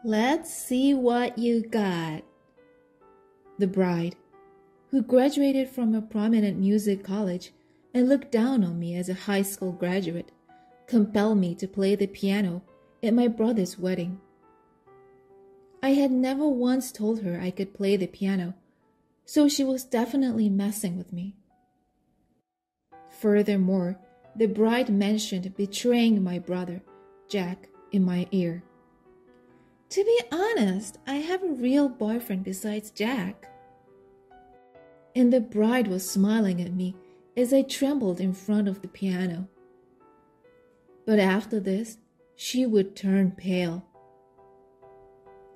Let's see what you got. The bride, who graduated from a prominent music college and looked down on me as a high school graduate, compelled me to play the piano at my brother's wedding. I had never once told her I could play the piano, so she was definitely messing with me. Furthermore, the bride mentioned betraying my brother, Jack, in my ear. To be honest, I have a real boyfriend besides Jack. And the bride was smiling at me as I trembled in front of the piano. But after this, she would turn pale.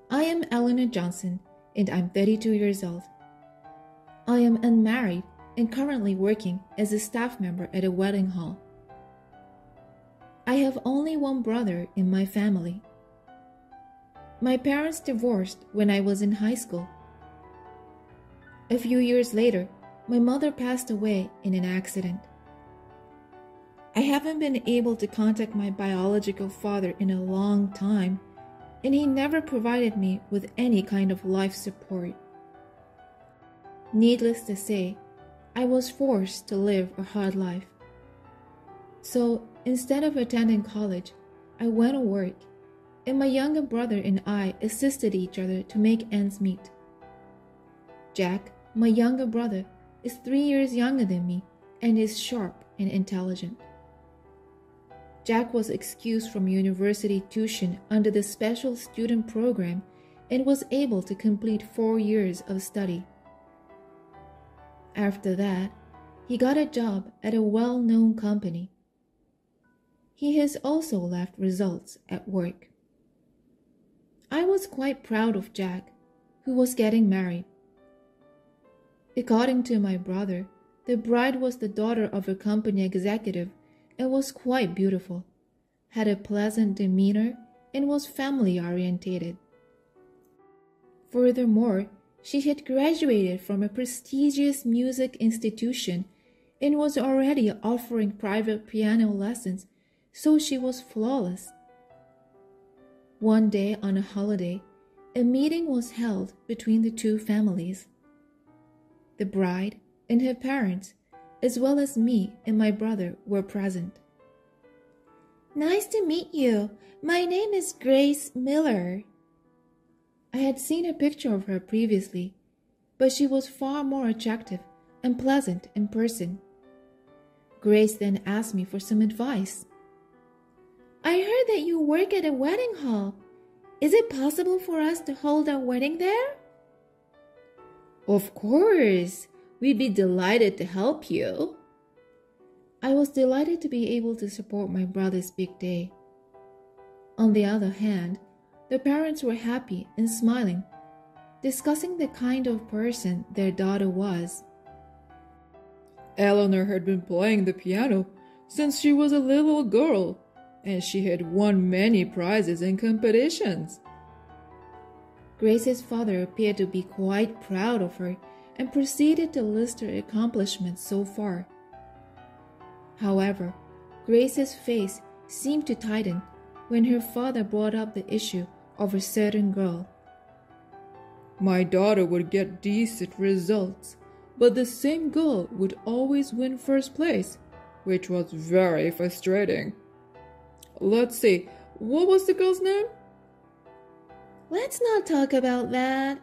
I am Eleanor Johnson, and I'm 32 years old. I am unmarried and currently working as a staff member at a wedding hall. I have only one brother in my family. My parents divorced when I was in high school. A few years later, my mother passed away in an accident. I haven't been able to contact my biological father in a long time, and he never provided me with any kind of life support. Needless to say, I was forced to live a hard life. So instead of attending college, I went to work, and my younger brother and I assisted each other to make ends meet. Jack, my younger brother, is 3 years younger than me and is sharp and intelligent. Jack was excused from university tuition under the special student program and was able to complete 4 years of study. After that, he got a job at a well-known company. He has also left results at work. I was quite proud of Jack, who was getting married. According to my brother, the bride was the daughter of a company executive and was quite beautiful, had a pleasant demeanor, and was family-orientated. Furthermore, she had graduated from a prestigious music institution and was already offering private piano lessons, so she was flawless. One day on a holiday, a meeting was held between the two families. The bride and her parents, as well as me and my brother, were present. Nice to meet you. My name is Grace Miller. I had seen a picture of her previously, but she was far more attractive and pleasant in person. Grace then asked me for some advice. I heard that you work at a wedding hall. Is it possible for us to hold our wedding there? Of course. We'd be delighted to help you. I was delighted to be able to support my brother's big day. On the other hand, the parents were happy and smiling, discussing the kind of person their daughter was. Eleanor had been playing the piano since she was a little girl, and she had won many prizes in competitions. Grace's father appeared to be quite proud of her and proceeded to list her accomplishments so far. However, Grace's face seemed to tighten when her father brought up the issue of a certain girl. My daughter would get decent results, but the same girl would always win first place, which was very frustrating. Let's see, what was the girl's name? Let's not talk about that.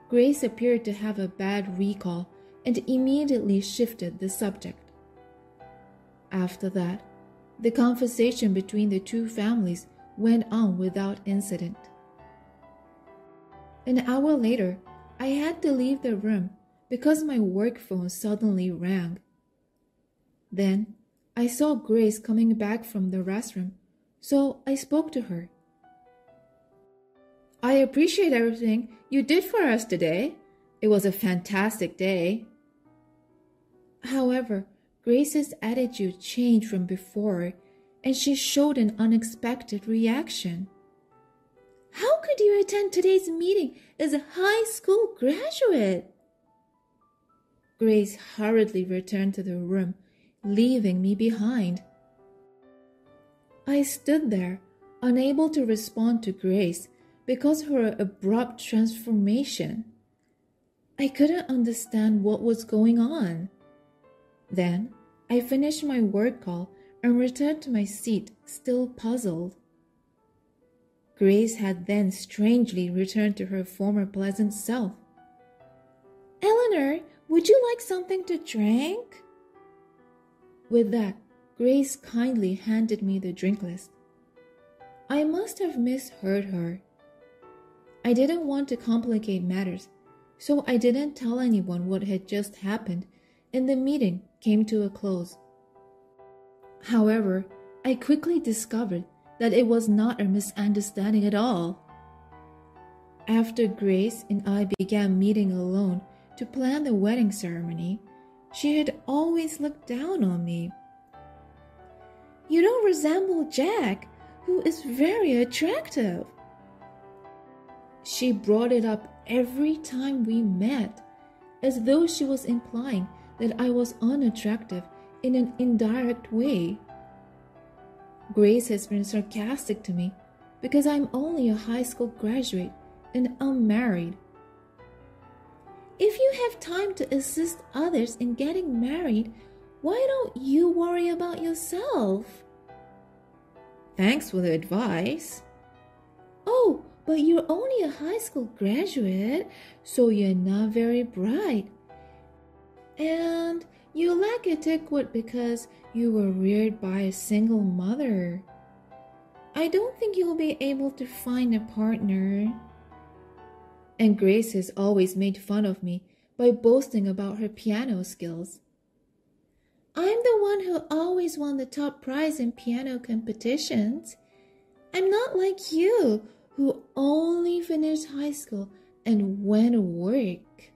Grace appeared to have a bad recall and immediately shifted the subject. After that, the conversation between the two families went on without incident. An hour later, I had to leave the room because my work phone suddenly rang. Then, I saw Grace coming back from the restroom, so I spoke to her. I appreciate everything you did for us today. It was a fantastic day. However, Grace's attitude changed from before, and she showed an unexpected reaction. How could you attend today's meeting as a high school graduate? Grace hurriedly returned to the room, leaving me behind. I stood there, unable to respond to Grace because of her abrupt transformation. I couldn't understand what was going on. Then I finished my work call and returned to my seat, still puzzled. Grace had then strangely returned to her former pleasant self. "Eleanor, would you like something to drink?" With that, Grace kindly handed me the drink list. I must have misheard her. I didn't want to complicate matters, so I didn't tell anyone what had just happened, and the meeting came to a close. However, I quickly discovered that it was not a misunderstanding at all. After Grace and I began meeting alone to plan the wedding ceremony, she had always looked down on me. "You don't resemble Jack, who is very attractive." She brought it up every time we met, as though she was implying that I was unattractive in an indirect way. Grace has been sarcastic to me because I'm only a high school graduate and unmarried. "If you have time to assist others in getting married, why don't you worry about yourself?" "Thanks for the advice." "Oh, but you're only a high school graduate, so you're not very bright. And you lack etiquette because you were reared by a single mother. I don't think you'll be able to find a partner." And Grace has always made fun of me by boasting about her piano skills. "I'm the one who always won the top prize in piano competitions. I'm not like you, who only finished high school and went to work."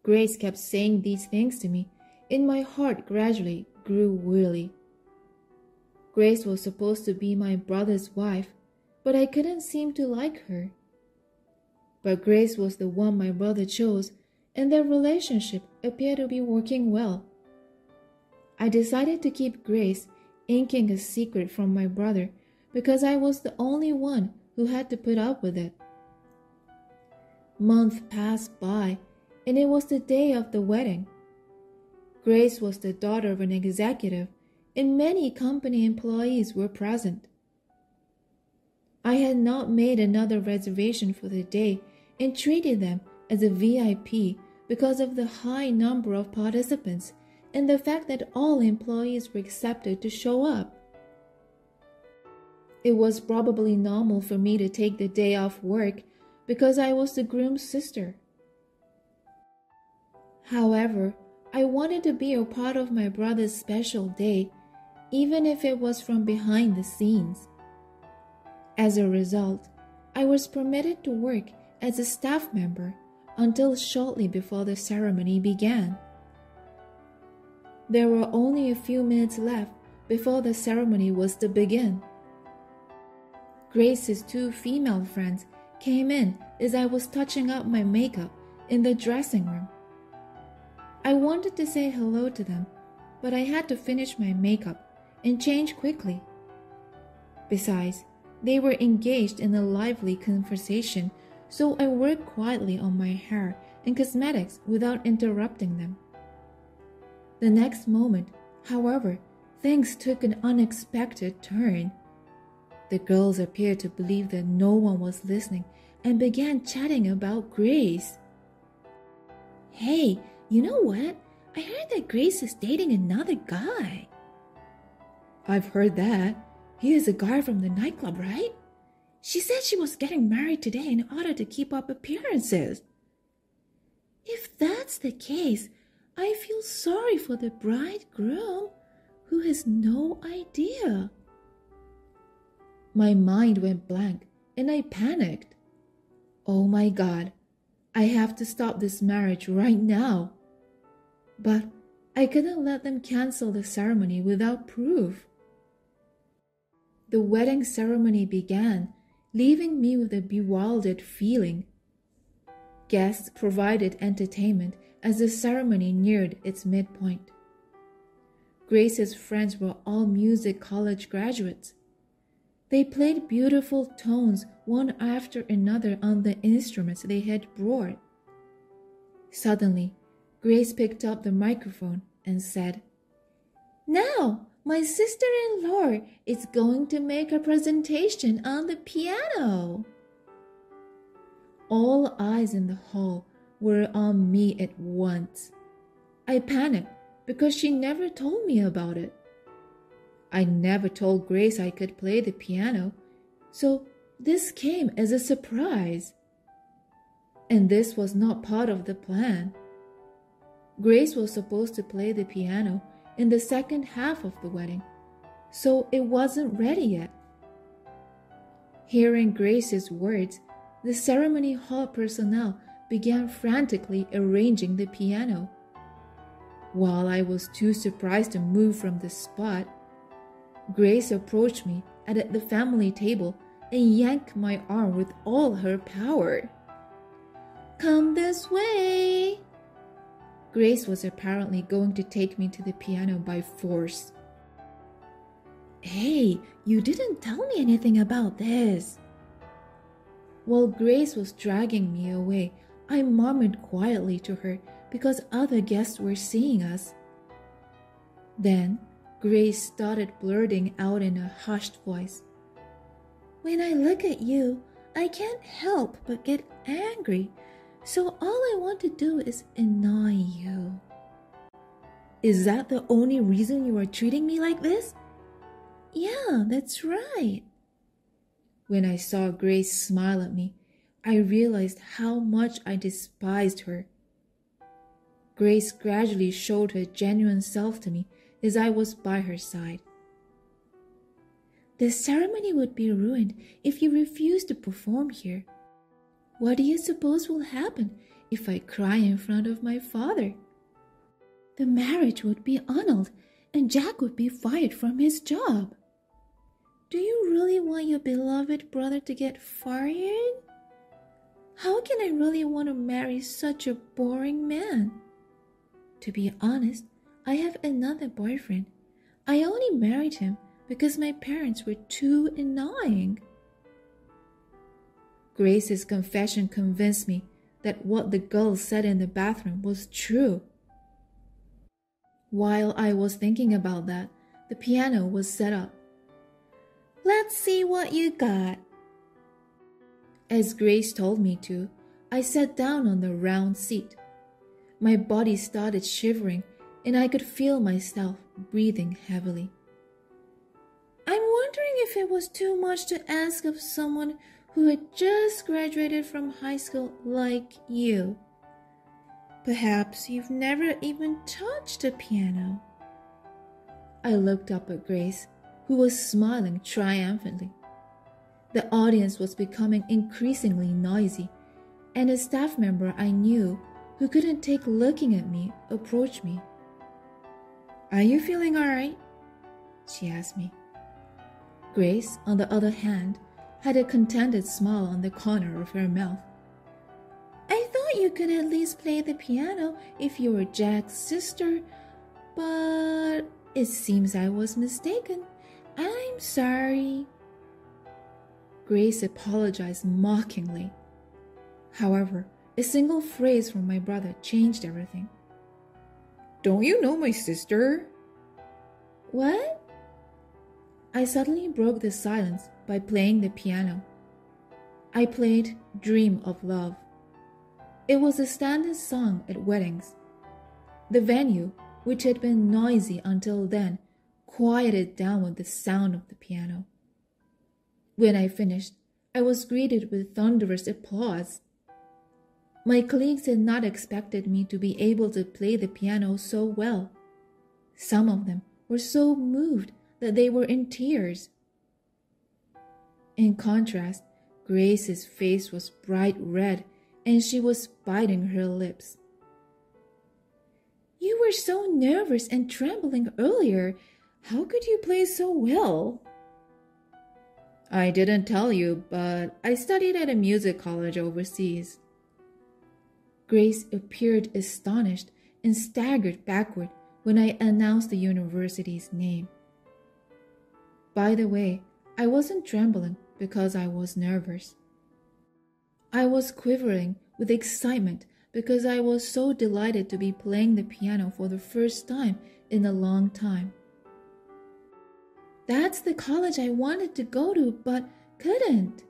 Grace kept saying these things to me, and my heart gradually grew weary. Grace was supposed to be my brother's wife, but I couldn't seem to like her. But Grace was the one my brother chose, and their relationship appeared to be working well. I decided to keep Grace inking a secret from my brother because I was the only one who had to put up with it. Months passed by, and it was the day of the wedding. Grace was the daughter of an executive, and many company employees were present. I had not made another reservation for the day and treated them as a VIP because of the high number of participants and the fact that all employees were accepted to show up. It was probably normal for me to take the day off work because I was the groom's sister. However, I wanted to be a part of my brother's special day, even if it was from behind the scenes. As a result, I was permitted to work as a staff member until shortly before the ceremony began. There were only a few minutes left before the ceremony was to begin. Grace's two female friends came in as I was touching up my makeup in the dressing room. I wanted to say hello to them, but I had to finish my makeup and change quickly. Besides, they were engaged in a lively conversation, so I worked quietly on my hair and cosmetics without interrupting them. The next moment, however, things took an unexpected turn. The girls appeared to believe that no one was listening and began chatting about Grace. "Hey, you know what? I heard that Grace is dating another guy." "I've heard that. He is a guy from the nightclub, right? She said she was getting married today in order to keep up appearances." "If that's the case, I feel sorry for the bridegroom, who has no idea." My mind went blank and I panicked. Oh my God, I have to stop this marriage right now. But I couldn't let them cancel the ceremony without proof. The wedding ceremony began, leaving me with a bewildered feeling. Guests provided entertainment as the ceremony neared its midpoint. Grace's friends were all music college graduates. They played beautiful tones one after another on the instruments they had brought. Suddenly, Grace picked up the microphone and said, "Now, my sister-in-law is going to make a presentation on the piano." All eyes in the hall were on me at once. I panicked because she never told me about it. I never told Grace I could play the piano, so this came as a surprise. And this was not part of the plan. Grace was supposed to play the piano in the second half of the wedding, so it wasn't ready yet. Hearing Grace's words, the ceremony hall personnel began frantically arranging the piano. While I was too surprised to move from the spot, Grace approached me at the family table and yanked my arm with all her power. "Come this way." Grace was apparently going to take me to the piano by force. "Hey, you didn't tell me anything about this." While Grace was dragging me away, I murmured quietly to her because other guests were seeing us. Then Grace started blurting out in a hushed voice, "When I look at you, I can't help but get angry, so all I want to do is annoy you." "Is that the only reason you are treating me like this?" "Yeah, that's right." When I saw Grace smile at me, I realized how much I despised her. Grace gradually showed her genuine self to me as I was by her side. "The ceremony would be ruined if you refuse to perform here. What do you suppose will happen if I cry in front of my father? The marriage would be annulled and Jack would be fired from his job. Do you really want your beloved brother to get fired? How can I really want to marry such a boring man? To be honest, I have another boyfriend. I only married him because my parents were too annoying." Grace's confession convinced me that what the girl said in the bathroom was true. While I was thinking about that, the piano was set up. "Let's see what you got." As Grace told me to, I sat down on the round seat. My body started shivering, and I could feel myself breathing heavily. "I'm wondering if it was too much to ask of someone who had just graduated from high school like you. Perhaps you've never even touched a piano." I looked up at Grace, who was smiling triumphantly. The audience was becoming increasingly noisy, and a staff member I knew who couldn't take looking at me approached me. "Are you feeling all right?" she asked me. Grace, on the other hand, had a contented smile on the corner of her mouth. "I thought you could at least play the piano if you were Jack's sister, but it seems I was mistaken. I'm sorry." Grace apologized mockingly. However, a single phrase from my brother changed everything. "Don't you know my sister?" "What?" I suddenly broke the silence by playing the piano. I played "Dream of Love." It was a standard song at weddings. The venue, which had been noisy until then, quieted down with the sound of the piano. When I finished, I was greeted with thunderous applause. My colleagues had not expected me to be able to play the piano so well. Some of them were so moved that they were in tears. In contrast, Grace's face was bright red and she was biting her lips. "You were so nervous and trembling earlier. How could you play so well?" "I didn't tell you, but I studied at a music college overseas." Grace appeared astonished and staggered backward when I announced the university's name. By the way, I wasn't trembling because I was nervous. I was quivering with excitement because I was so delighted to be playing the piano for the first time in a long time. That's the college I wanted to go to but couldn't.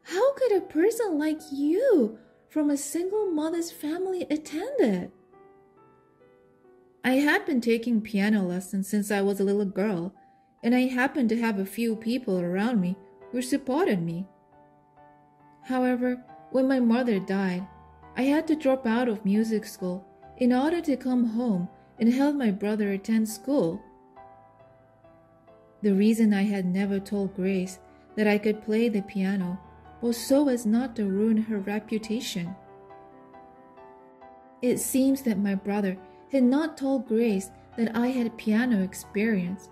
How could a person like you from a single mother's family attend it? I had been taking piano lessons since I was a little girl, and I happened to have a few people around me who supported me. However, when my mother died, I had to drop out of music school in order to come home and help my brother attend school. The reason I had never told Grace that I could play the piano was so as not to ruin her reputation. It seems that my brother had not told Grace that I had piano experience.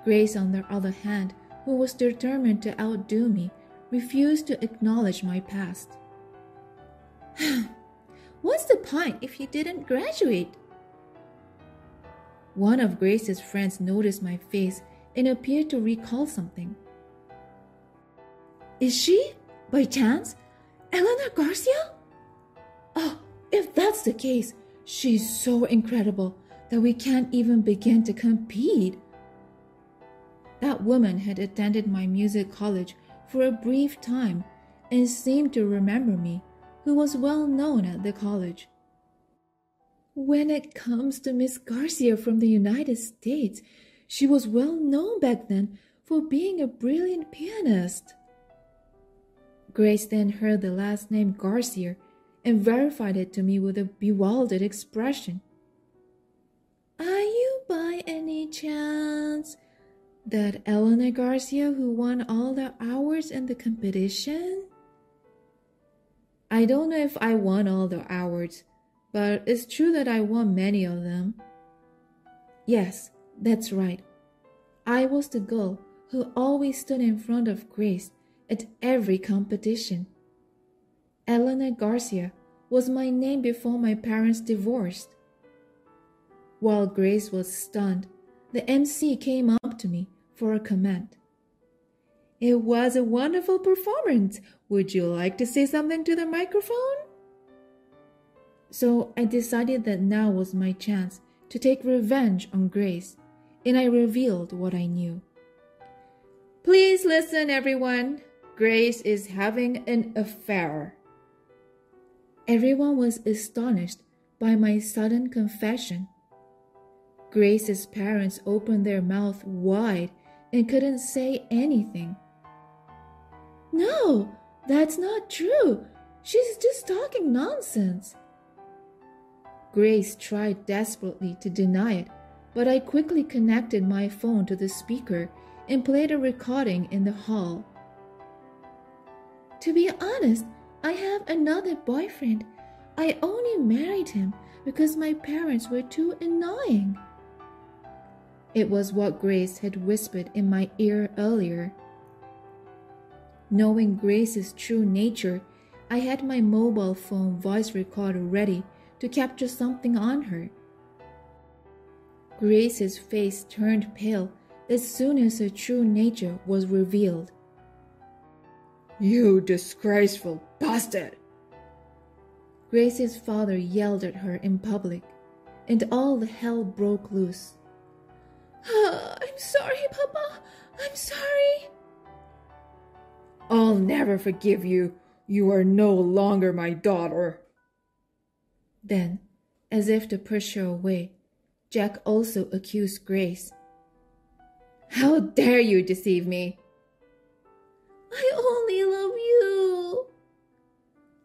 Grace, on the other hand, who was determined to outdo me, refused to acknowledge my past. What's the point if you didn't graduate? One of Grace's friends noticed my face and appeared to recall something. Is she, by chance, Eleanor Garcia? Oh, if that's the case, she's so incredible that we can't even begin to compete. That woman had attended my music college for a brief time and seemed to remember me, who was well known at the college. When it comes to Miss Garcia from the United States, she was well known back then for being a brilliant pianist. Grace then heard the last name Garcia and verified it to me with a bewildered expression. Are you by any chance that Eleanor Garcia who won all the awards in the competition? I don't know if I won all the awards, but it's true that I won many of them. Yes, that's right. I was the girl who always stood in front of Grace at every competition. Eleanor Garcia was my name before my parents divorced. While Grace was stunned, the MC came up to me for a comment. It was a wonderful performance. Would you like to say something to the microphone? So I decided that now was my chance to take revenge on Grace, and I revealed what I knew. Please listen, everyone. Grace is having an affair. Everyone was astonished by my sudden confession. Grace's parents opened their mouth wide and couldn't say anything. No, that's not true. She's just talking nonsense. Grace tried desperately to deny it, but I quickly connected my phone to the speaker and played a recording in the hall. To be honest, I have another boyfriend. I only married him because my parents were too annoying. It was what Grace had whispered in my ear earlier. Knowing Grace's true nature, I had my mobile phone voice recorder ready to capture something on her. Grace's face turned pale as soon as her true nature was revealed. You disgraceful bastard! Grace's father yelled at her in public, and all the hell broke loose. I'm sorry, Papa. I'm sorry. I'll never forgive you. You are no longer my daughter. Then, as if to push her away, Jack also accused Grace. How dare you deceive me? I only love you.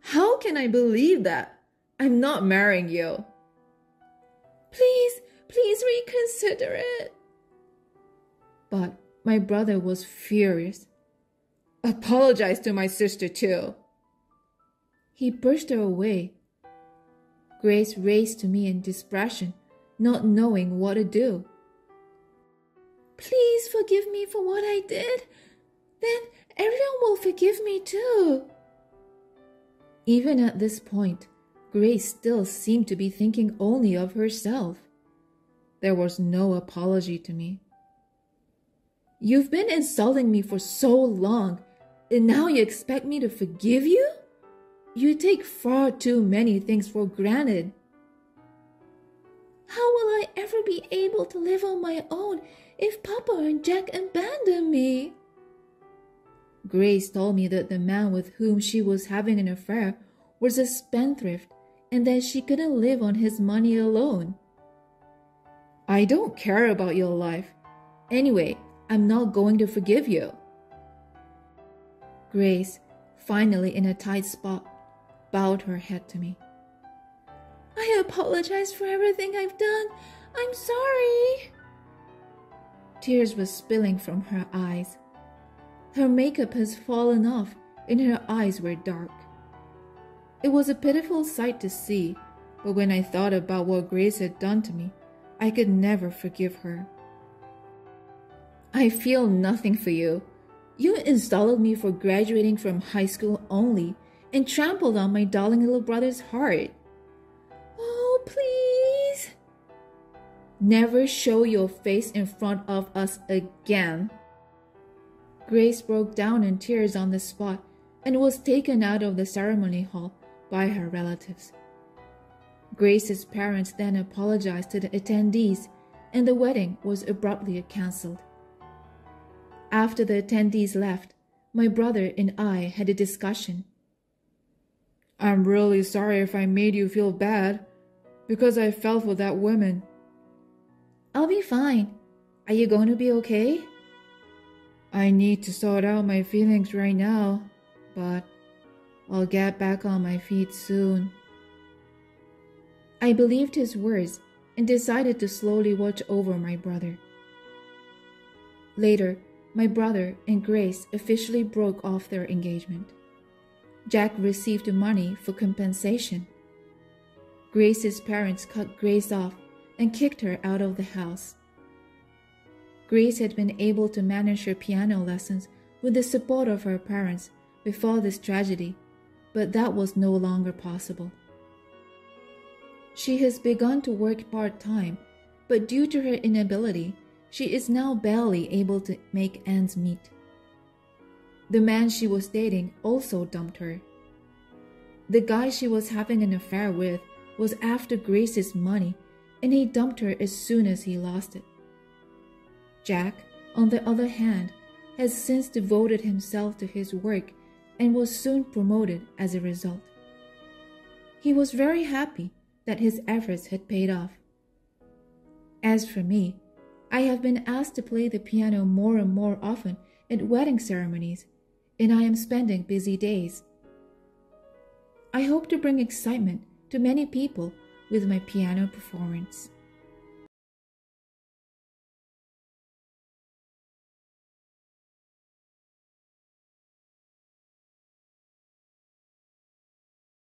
How can I believe that? I'm not marrying you. Please reconsider it. But my brother was furious. Apologize to my sister too. He pushed her away. Grace raced to me in desperation, not knowing what to do. Please forgive me for what I did. Then everyone will forgive me too. Even at this point, Grace still seemed to be thinking only of herself. There was no apology to me. You've been insulting me for so long, and now you expect me to forgive you? You take far too many things for granted. How will I ever be able to live on my own if Papa and Jack abandon me? Grace told me that the man with whom she was having an affair was a spendthrift and that she couldn't live on his money alone. I don't care about your life. Anyway, I'm not going to forgive you. Grace, finally in a tight spot, bowed her head to me. I apologize for everything I've done. I'm sorry. Tears were spilling from her eyes. Her makeup has fallen off and her eyes were dark. It was a pitiful sight to see, but when I thought about what Grace had done to me, I could never forgive her. I feel nothing for you. You insulted me for graduating from high school only and trampled on my darling little brother's heart. Oh, please. Never show your face in front of us again. Grace broke down in tears on the spot and was taken out of the ceremony hall by her relatives. Grace's parents then apologized to the attendees, and the wedding was abruptly cancelled. After the attendees left, my brother and I had a discussion. I'm really sorry if I made you feel bad, because I fell for that woman. I'll be fine. Are you going to be okay? I need to sort out my feelings right now, but I'll get back on my feet soon. I believed his words and decided to slowly watch over my brother. Later, my brother and Grace officially broke off their engagement. Jack received money for compensation. Grace's parents cut Grace off and kicked her out of the house. Grace had been able to manage her piano lessons with the support of her parents before this tragedy, but that was no longer possible. She has begun to work part-time, but due to her inability, she is now barely able to make ends meet. The man she was dating also dumped her. The guy she was having an affair with was after Grace's money, and he dumped her as soon as he lost it. Jack, on the other hand, has since devoted himself to his work and was soon promoted as a result. He was very happy that his efforts had paid off. As for me, I have been asked to play the piano more and more often at wedding ceremonies, and I am spending busy days. I hope to bring excitement to many people with my piano performance.